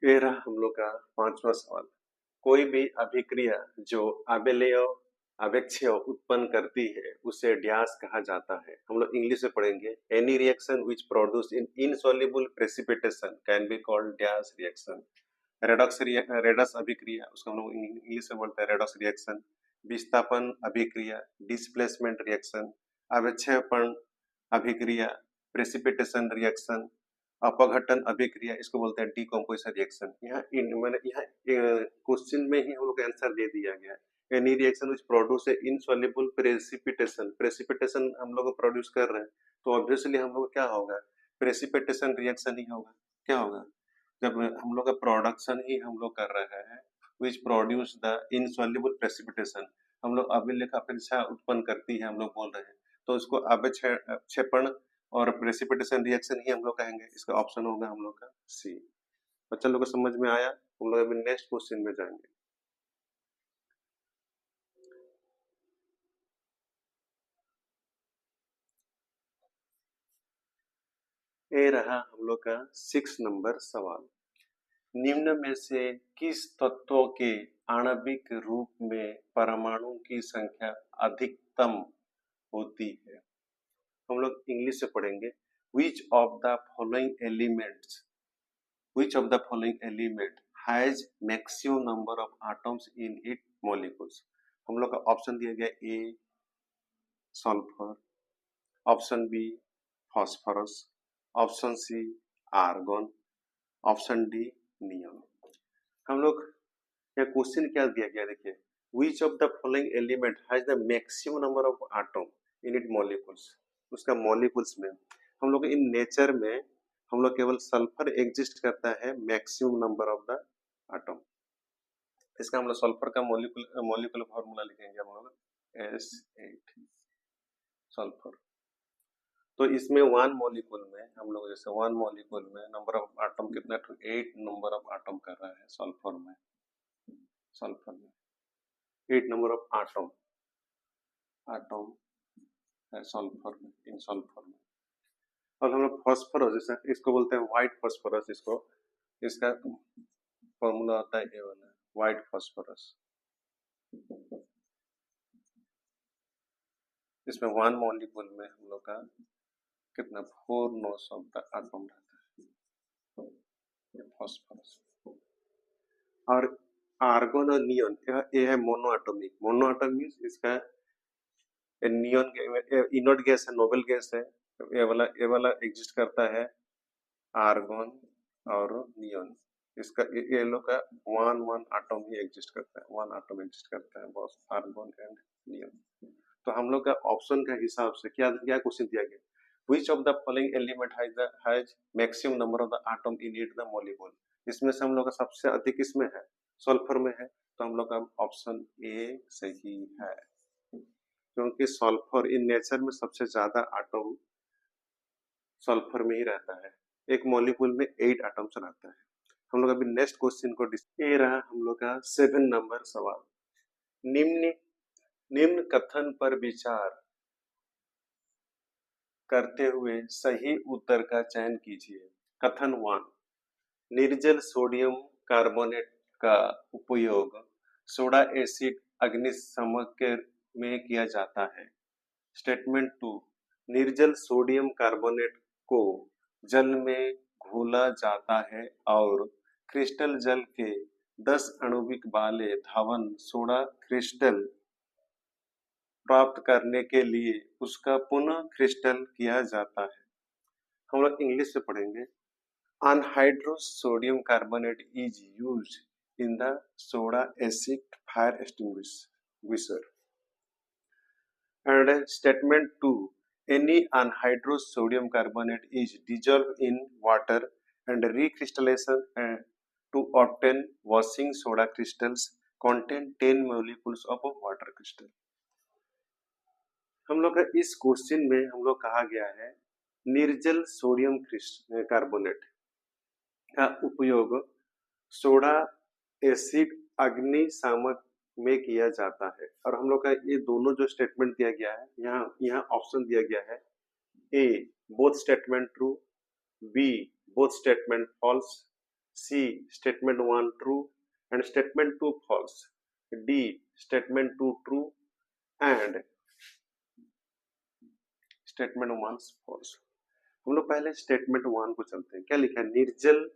ये रहा हम लोग का पांचवा सवाल। कोई भी अभिक्रिया जो आबेलेय आवेक्षय उत्पन्न करती है उसे डैश कहा जाता है। हम लोग इंग्लिश में पढ़ेंगे। Any reaction which produce in insoluble precipitation can be called dash reaction. Redox अभिक्रिया उसको हम लोग इंग्लिश में बोलते हैं रेडक्स रिएक्शन। विस्थापन अभिक्रिया डिस्प्लेसमेंट रिएक्शन। अवक्षयपण अभिक्रिया प्रेसिपिटेशन रिएक्शन। अपघटन अभिक्रिया इसको बोलते हैं डिकम्पोजिशन रिएक्शन। यहाँ मैंने यहाँ क्वेश्चन में ही हम लोग आंसर दे दिया गया है। Any reaction which produce insoluble precipitation. Precipitation हम लोग प्रोड्यूस कर रहे हैं तो ऑब्वियसली हम लोग क्या होगा, प्रेसिपिटेशन रिएक्शन ही होगा। क्या होगा, जब हम लोग का प्रोडक्शन ही हम लोग कर रहे हैं which produce the insoluble precipitation, हम लोग अभिलेख अपेक्षा उत्पन्न करती है हम लोग बोल रहे हैं, तो उसको अवक्षेपण और प्रेसिपिटेशन रिएक्शन ही हम लोग कहेंगे। इसका ऑप्शन होगा हम लोग का सी। बच्चा लोग को समझ में आया। हम लोग अभी नेक्स्ट क्वेश्चन में जाएंगे। ये रहा हम लोग का 6 नंबर सवाल। निम्न में से किस तत्व के आणविक रूप में परमाणु की संख्या अधिकतम होती है। हम लोग इंग्लिश से पढ़ेंगे। विच of the following elements which of the following element has maximum number of atoms in its molecules। हम लोग का ऑप्शन दिया गया A sulphur, option B phosphorus, option C argon, option D neon. हम लोग यहाँ क्वेश्चन क्या दिया गया देखिए, which of the following element has the maximum number of atom in it molecules. उसका मॉलिक्यूल्स में हम लोग इन नेचर में हम लोग केवल सल्फर एग्जिस्ट करता है maximum number of the atom. इसका हम लोग सल्फर का मॉलिक्यूलर फार्मूला लिखेंगे हम लोग S8 सल्फर। तो इसमें वन मॉलिक्यूल में हम लोग जैसे वन मॉलिक्यूल में नंबर ऑफ एटम कितना, 8 नंबर ऑफ एटम कर रहा है सल्फर में। 8 नंबर ऑफ एटम है सल्फर में, इन सल्फर में। और हम लोग फास्फोरस जैसे इसको बोलते हैं व्हाइट फास्फोरस, इसका फॉर्मूला आता है ये वाला व्हाइट फास्फोरस। इसमें वन मॉलिक्यूल में हम लोग का कितना 4 नोस ऑफ द एटम रहता है ये फास्फोरस। और आर्गन और नियॉन ये है मोनोएटॉमिक। मोनोएटॉमिक इसका नियॉन इनर्ट गैस है, नोबल गैस है। ये वाला एग्जिस्ट करता है आर्गन और नियॉन। इसका ये लोग का वन एटम ही एग्जिस्ट करता है, वन एटम एग्जिस्ट करता है बस, आर्गन एंड नियॉन। तो हम लोग का ऑप्शन का हिसाब से क्या क्या क्वेश्चन दिया गया, which of the following element has maximum number of the atom in it the molecule। इसमें से हम लोग का सबसे अधिक इसमें है सल्फर में है, तो हम लोग का ऑप्शन ए सही है, क्योंकि सल्फर इन नेचर में सबसे ज्यादा एटम सल्फर में ही रहता है। एक मॉलिक्यूल में 8 एटम्स रहता है। हम लोग अभी नेक्स्ट क्वेश्चन को ये रहा हम लोग का 7 नंबर सवाल। निम्न निम्न कथन पर विचार करते हुए सही उत्तर का चयन कीजिए। कथन 1, निर्जल सोडियम कार्बोनेट का उपयोग सोडा एसिड अग्निशमन में किया जाता है। स्टेटमेंट 2, निर्जल सोडियम कार्बोनेट को जल में घोला जाता है और क्रिस्टल जल के 10 आणविक वाले धावन सोडा क्रिस्टल प्राप्त करने के लिए उसका पुनः क्रिस्टल किया जाता है। हम लोग इंग्लिश में पढ़ेंगे। Anhydrous sodium carbonate is used in the soda acid fire extinguisher. And statement 2, any anhydrous sodium carbonate is dissolved in water and recrystallization to obtain washing soda crystals contain 10 molecules of water crystal। हम लोग का इस question में हम लोग कहा गया है निर्जल सोडियम कार्बोनेट का उपयोग सोडा एसिड अग्निशामक में किया जाता है। और हम लोग का ये दोनों जो स्टेटमेंट दिया गया है, यहाँ ऑप्शन दिया गया है A both statement true, B both statement false, C statement 1 true and statement 2 false, D statement 2 true and statement 1 false. हम लोग पहले स्टेटमेंट 1 को चलते हैं। क्या लिखा है? निर्जल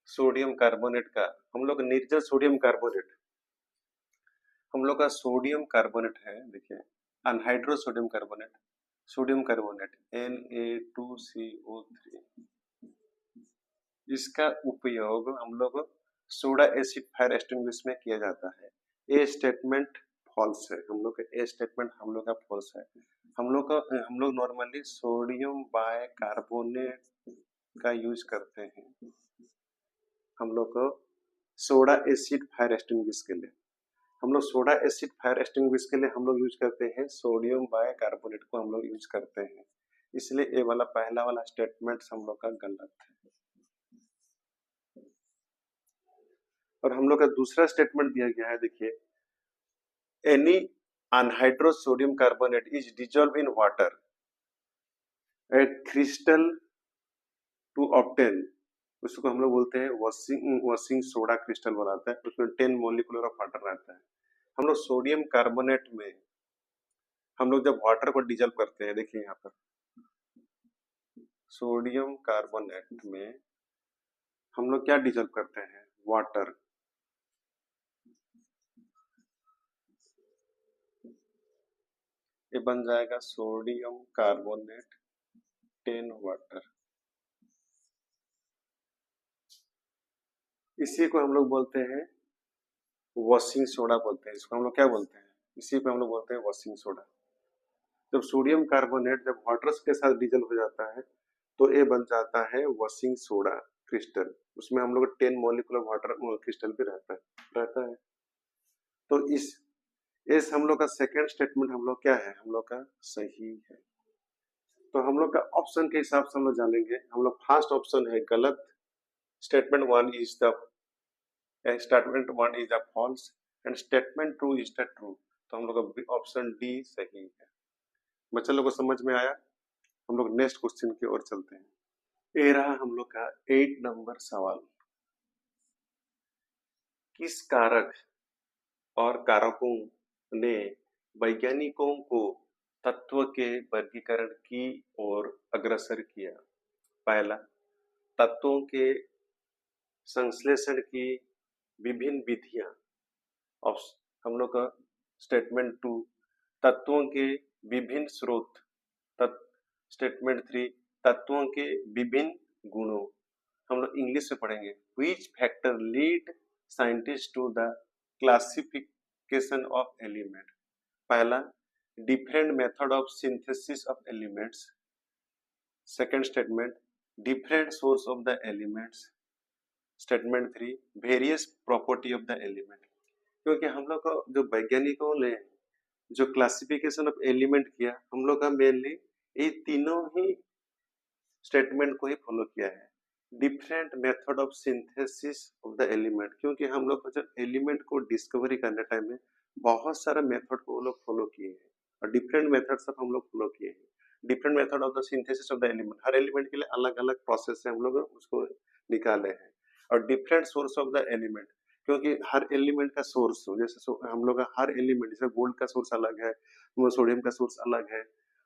सोडियम कार्बोनेट का, हम लोग निर्जल सोडियम कार्बोनेट, हम लोग का सोडियम कार्बोनेट है, देखिए anhydrous sodium carbonate, sodium carbonate Na2CO3, इसका उपयोग हम लोग सोडा एसिड फायर एक्सटिंग्विश में किया जाता है। ए स्टेटमेंट फॉल्स है, हम लोग का ए स्टेटमेंट हम लोग का फॉल्स है। हम लोग नॉर्मली सोडियम बाय कार्बोनेट का यूज करते हैं हम लोग को सोडा एसिड फायर एक्सटिंग्विश के लिए। हम लोग सोडा एसिड फायर एक्सटिंग्विश के लिए हम लोग यूज करते हैं सोडियम बाय कार्बोनेट को हम लोग यूज करते हैं, इसलिए ये वाला पहला वाला स्टेटमेंट हम लोग का गलत है। और हम लोग का दूसरा स्टेटमेंट दिया गया है, देखिए any anhydrous sodium carbonate is dissolve in water at crystal to obtain, उसको हम लोग बोलते हैं वॉशिंग सोडा क्रिस्टल बनाता है, उसमें 10 मोलिकुलर ऑफ वाटर रहता है। हम लोग सोडियम कार्बोनेट में हम लोग जब वाटर को डिजॉल्व करते हैं, देखिए यहाँ पर सोडियम कार्बोनेट में हम लोग क्या डिजॉल्व करते हैं? वाटर। ये बन जाएगा सोडियम कार्बोनेट 10 वाटर। इसी को हम लोग बोलते हैं वॉशिंग सोडा बोलते हैं, इसको हम लोग क्या बोलते हैं? इसी को हम लोग बोलते हैं वॉशिंग सोडा। जब सोडियम कार्बोनेट जब वाटर के साथ डिजल हो जाता है तो ये बन जाता है वॉशिंग सोडा क्रिस्टल, उसमें हम लोग 10 मॉलिक्यूलर वाटर क्रिस्टल भी रहता है। तो इस हम लोग का सेकेंड स्टेटमेंट हम लोग क्या है? हम लोग का सही है। तो हम लोग का ऑप्शन के हिसाब से हम लोग जानेंगे। हम लोग फर्स्ट ऑप्शन है गलत, statement 1 is the false and statement 2 is the true. तो हम लोग का ऑप्शन डी सही है। बच्चा लोग को समझ में आया? हम लोग नेक्स्ट क्वेश्चन की ओर चलते हैं। ये रहा हम लोग का 8 नंबर सवाल। किस कारक और कारकों ने वैज्ञानिकों को तत्व के वर्गीकरण की ओर अग्रसर किया? पहला, तत्वों के संश्लेषण की विभिन्न विधियां। हम लोग का स्टेटमेंट 2, तत्वों के विभिन्न स्रोत। स्टेटमेंट 3, तत्वों के विभिन्न गुणों। हम लोग इंग्लिश में पढ़ेंगे। Which factor lead scientists to the classification of element? पहला, different method of synthesis of elements. Second statement, different source of the elements. Statement 3, various property of the element. क्योंकि हम लोग को जो वैज्ञानिकों ने जो क्लासिफिकेशन ऑफ एलिमेंट किया, हम लोग का मेनली ये तीनों ही स्टेटमेंट को ही फॉलो किया है। Different method of synthesis of the element, क्योंकि हम लोग जब एलिमेंट को डिस्कवरी करने टाइम में बहुत सारा मेथड को वो लोग फॉलो किए हैं और डिफरेंट मेथड सब हम लोग फॉलो किए हैं। Different method of the synthesis of the element, her element के लिए अलग अलग प्रोसेस से हम लोग उसको निकाले हैं। और different source of the element, क्योंकि हर एलिमेंट का सोर्स, जैसे हम लोग का हर एलिमेंट, जैसे गोल्ड का सोर्स अलग है, सोडियम का सोर्स अलग है,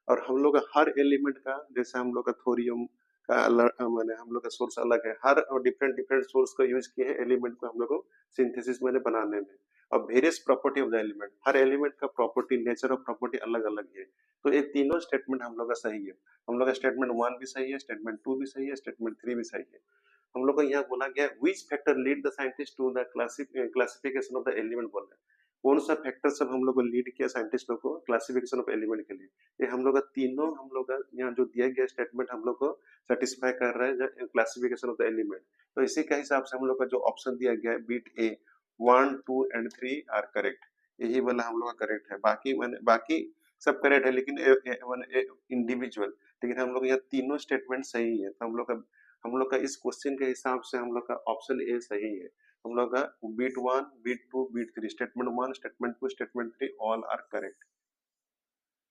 और हम लोग का हर एलिमेंट का, जैसे हम लोग का थोरियम का मैंने हम लोग का सोर्स अलग है। हर डिफरेंट सोर्स का यूज किए हैं एलिमेंट को हम लोग को सिंथेसिस में बनाने में। और various property of the element, her element का प्रॉपर्टी, नेचर ऑफ प्रॉपर्टी अलग अलग है। तो ये तीनों स्टेटमेंट हम लोग का सही है। हम लोग का स्टेटमेंट 1 भी सही है, स्टेटमेंट 2 भी सही है, स्टेटमेंट 3 भी सही है। हम लोग को यहाँ बोला गया which factor lead the scientist to the classification of the element बोल रहे हैं। कौन सा फैक्टर सब हम लोग को लीड किया साइंटिस्ट लोग को क्लासिफिकेशन ऑफ एलिमेंट के लिए? ये हम लोग का तीनों, हम लोग का यहाँ जो दिया गया स्टेटमेंट हम लोग को सेटिस्फाई कर रहा है क्लासिफिकेशन ऑफ द एलिमेंट। तो इसी के हिसाब से हम लोग का जो ऑप्शन दिया गया है bit A, 1, 2 and 3 are correct. यही वाला हम लोग का करेक्ट है। बाकी सब करेक्ट है, लेकिन इंडिविजुअल, लेकिन हम लोग यहाँ तीनों स्टेटमेंट सही है। तो हम लोग का इस क्वेश्चन के हिसाब से हम लोग का ऑप्शन ए सही है। हम लोग का bit 1, bit 2, bit 3, statement 1, statement 2, statement 3 all are correct.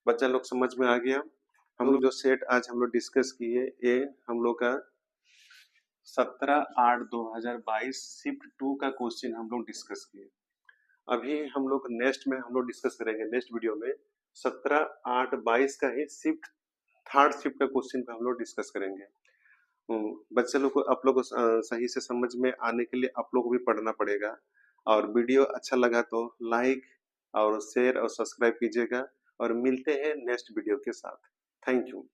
बच्चा लोग समझ में आ गया? हम लोग जो सेट आज हम लोग डिस्कस किए, ये हम लोग का 17/8/2022 शिफ्ट 2 का क्वेश्चन हम लोग डिस्कस किए। अभी हम लोग नेक्स्ट में हम लोग डिस्कस करेंगे नेक्स्ट वीडियो में 17/8/22 का ही शिफ्ट थर्ड शिफ्ट का क्वेश्चन पे हम लोग डिस्कस करेंगे। बच्चे लोग को आप लोग को सही से समझ में आने के लिए आप लोग को भी पढ़ना पड़ेगा और वीडियो अच्छा लगा तो लाइक और शेयर और सब्सक्राइब कीजिएगा और मिलते हैं नेक्स्ट वीडियो के साथ। Thank you.